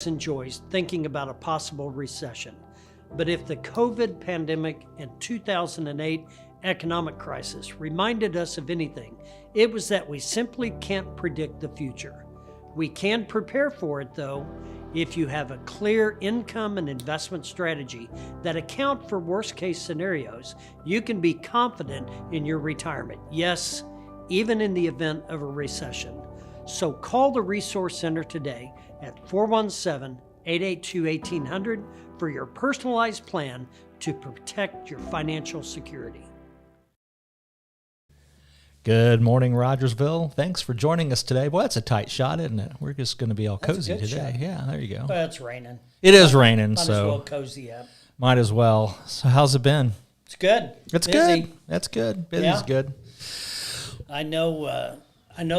enjoys thinking about a possible recession. But if the COVID pandemic and 2008 economic crisis reminded us of anything, it was that we simply can't predict the future. We can prepare for it, though, if you have a clear income and investment strategy that account for worst-case scenarios. You can be confident in your retirement. Yes, even in the event of a recession. So call the Resource Center today at 417-882-1800 for your personalized plan to protect your financial security. Good morning, Rogersville. Thanks for joining us today. Boy, that's a tight shot, isn't it? We're just going to be all cozy today. Shot. Yeah, there you go. Well, it's raining. It is raining, Might so as well cozy up. might as well. So how's it been? It's good. It's Busy. good. That's good. Busy's Yeah. good. I know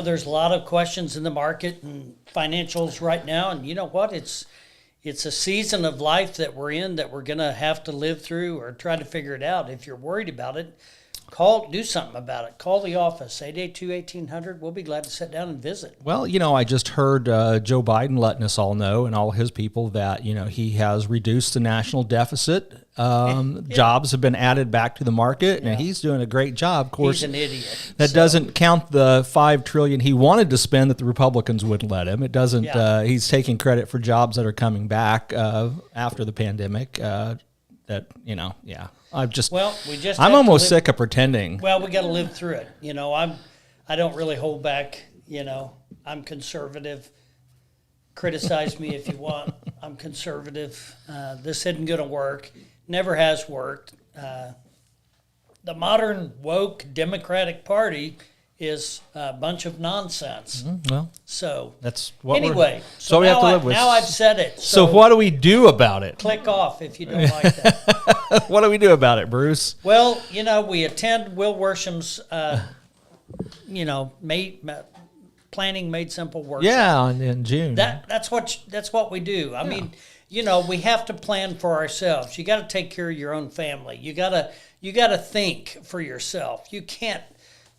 there's a lot of questions in the market and financials right now, and you know what? It's a season of life that we're in that we're going to have to live through or try to figure it out. If you're worried about it, do something about it. Call the office, 882-1800. We'll be glad to sit down and visit. Well, I just heard Joe Biden letting us all know and all his people that, he has reduced the national deficit. Jobs have been added back to the market, and he's doing a great job. Of course, he's an idiot. That doesn't count the $5 trillion he wanted to spend that the Republicans wouldn't let him. It doesn't. He's taking credit for jobs that are coming back after the pandemic. I'm almost sick of pretending. Well, we got to live through it. I don't really hold back. I'm conservative. Criticize me if you want. I'm conservative. This isn't going to work. Never has worked. The modern woke Democratic Party is a bunch of nonsense. Well, so that's what anyway. So we have to live with. Now I've said it. So what do we do about it? Click off if you don't like that. What do we do about it, Bruce? Well, we attend Will Worsham's, planning made simple workshop. Yeah, in June. That's what we do. I mean, we have to plan for ourselves. You got to take care of your own family. You got to think for yourself. You can't,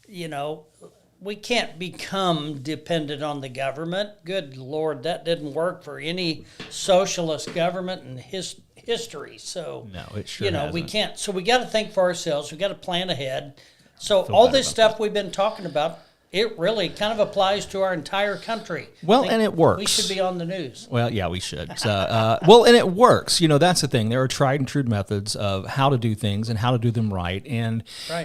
we can't become dependent on the government. Good Lord, that didn't work for any socialist government in history. So no, it sure hasn't. We can't. So we got to think for ourselves. We got to plan ahead. So all this stuff we've been talking about, it really kind of applies to our entire country. Well, and it works. We should be on the news. Well, yeah, we should. Well, and it works. That's the thing. There are tried and true methods of how to do things and how to do them right. And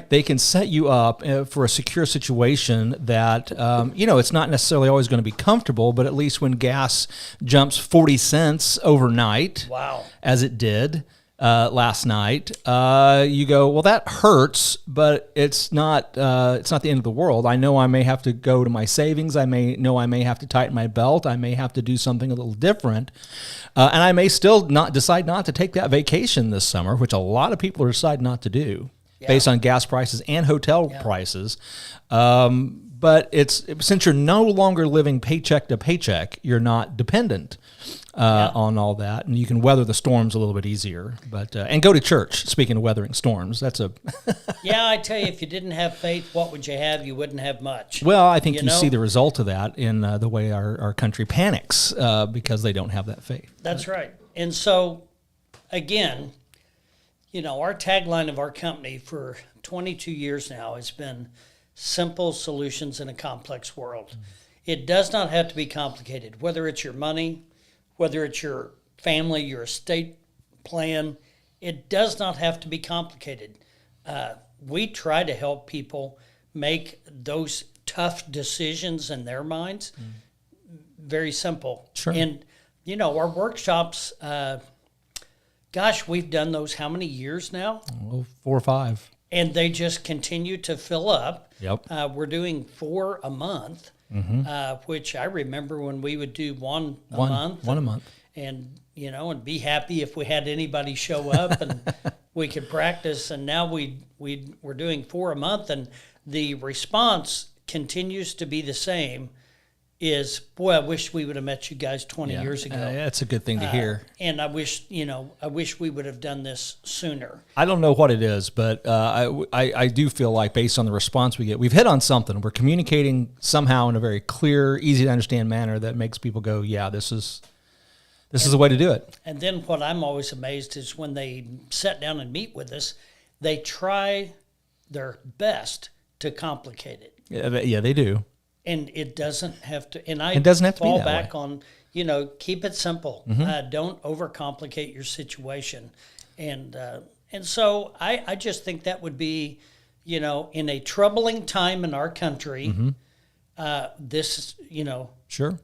they can set you up for a secure situation that, it's not necessarily always going to be comfortable, but at least when gas jumps 40 cents overnight, as it did, last night, you go, well, that hurts, but it's not the end of the world. I know I may have to go to my savings. I may have to tighten my belt. I may have to do something a little different. And I may still decide not to take that vacation this summer, which a lot of people are deciding not to do based on gas prices and hotel prices. But since you're no longer living paycheck to paycheck, you're not dependent on all that, and you can weather the storms a little bit easier. But and go to church. Speaking of weathering storms, that's a I tell you, if you didn't have faith, what would you have? You wouldn't have much. Well, I think you see the result of that in the way our country panics because they don't have that faith. That's right. And so, again, our tagline of our company for 22 years now has been simple solutions in a complex world. It does not have to be complicated, whether it's your money, whether it's your family, your estate plan. It does not have to be complicated. We try to help people make those tough decisions in their minds very simple. Sure. And, our workshops, we've done those how many years now? Well, 4 or 5. And they just continue to fill up. Yep. We're doing 4 a month, which I remember when we would do one a month. And, and be happy if we had anybody show up and we could practice. And now we're doing 4 a month, and the response continues to be the same. Boy, I wish we would have met you guys 20 years ago. That's a good thing to hear. And I wish we would have done this sooner. I don't know what it is, but I do feel like based on the response we get, we've hit on something. We're communicating somehow in a very clear, easy to understand manner that makes people go, yeah, this is This is the way to do it. And then what I'm always amazed is when they sit down and meet with us, they try their best to complicate it. Yeah, they do. And it doesn't have to. And It doesn't have to fall be that back way. on, keep it simple. Don't overcomplicate your situation. And so I just think that would be, in a troubling time in our country, this, Sure.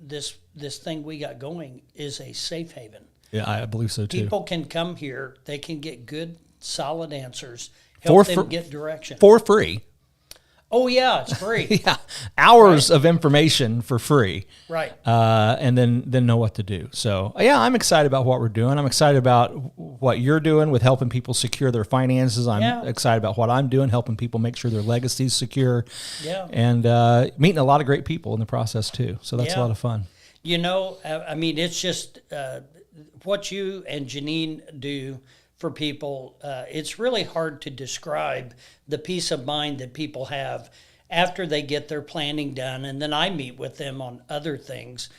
this thing we got going is a safe haven. Yeah, I believe so too. People can come here. They can get good, solid answers. Help them get direction. For free. Oh, yeah, it's free. Yeah, hours of information for free. Right. And then know what to do. So, yeah, I'm excited about what we're doing. I'm excited about what you're doing with helping people secure their finances. I'm excited about what I'm doing, helping people make sure their legacy is secure. Yeah. And meeting a lot of great people in the process, too. So that's a lot of fun. It's just what you and Janine do for people. It's really hard to describe the peace of mind that people have after they get their planning done. And then I meet with them on other things,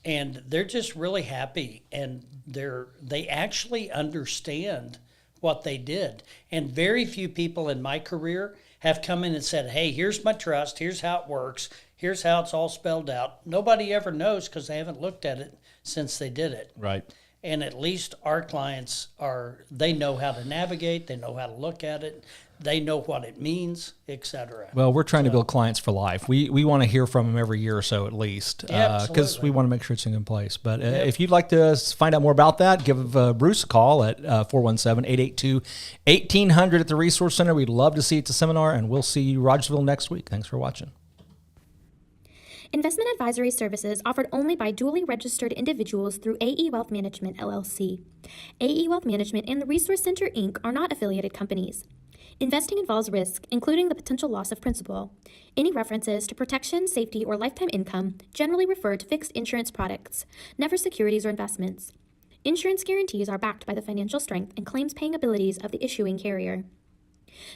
and they're just really happy, and they actually understand what they did. And very few people in my career have come in and said, hey, here's my trust, here's how it works, here's how it's all spelled out. Nobody ever knows because they haven't looked at it since they did it. Right. And at least our clients they know how to navigate, they know how to look at it, they know what it means, etc. Well, we're trying to build clients for life. We want to hear from them every year or so at least, because we want to make sure it's in a good place. But if you'd like to find out more about that, give Bruce a call at 417-882-1800 at the Resource Center. We'd love to see you at the seminar, and we'll see you Rogersville next week. Thanks for watching. Investment advisory services offered only by duly registered individuals through AE Wealth Management, LLC. AE Wealth Management and the Resource Center, Inc. are not affiliated companies. Investing involves risk, including the potential loss of principal. Any references to protection, safety, or lifetime income generally refer to fixed insurance products, never securities or investments. Insurance guarantees are backed by the financial strength and claims-paying abilities of the issuing carrier.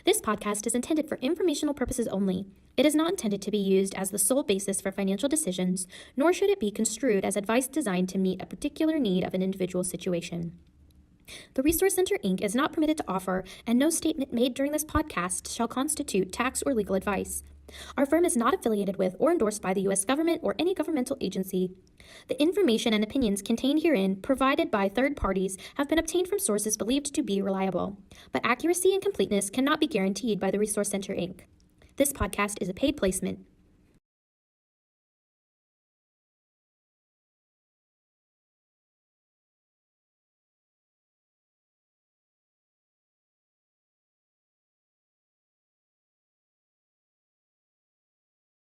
This podcast is intended for informational purposes only. It is not intended to be used as the sole basis for financial decisions, nor should it be construed as advice designed to meet a particular need of an individual situation. The Resource Center, Inc. is not permitted to offer, and no statement made during this podcast shall constitute tax or legal advice. Our firm is not affiliated with or endorsed by the U.S. government or any governmental agency. The information and opinions contained herein, provided by third parties, have been obtained from sources believed to be reliable, but accuracy and completeness cannot be guaranteed by the Resource Center, Inc. This podcast is a paid placement.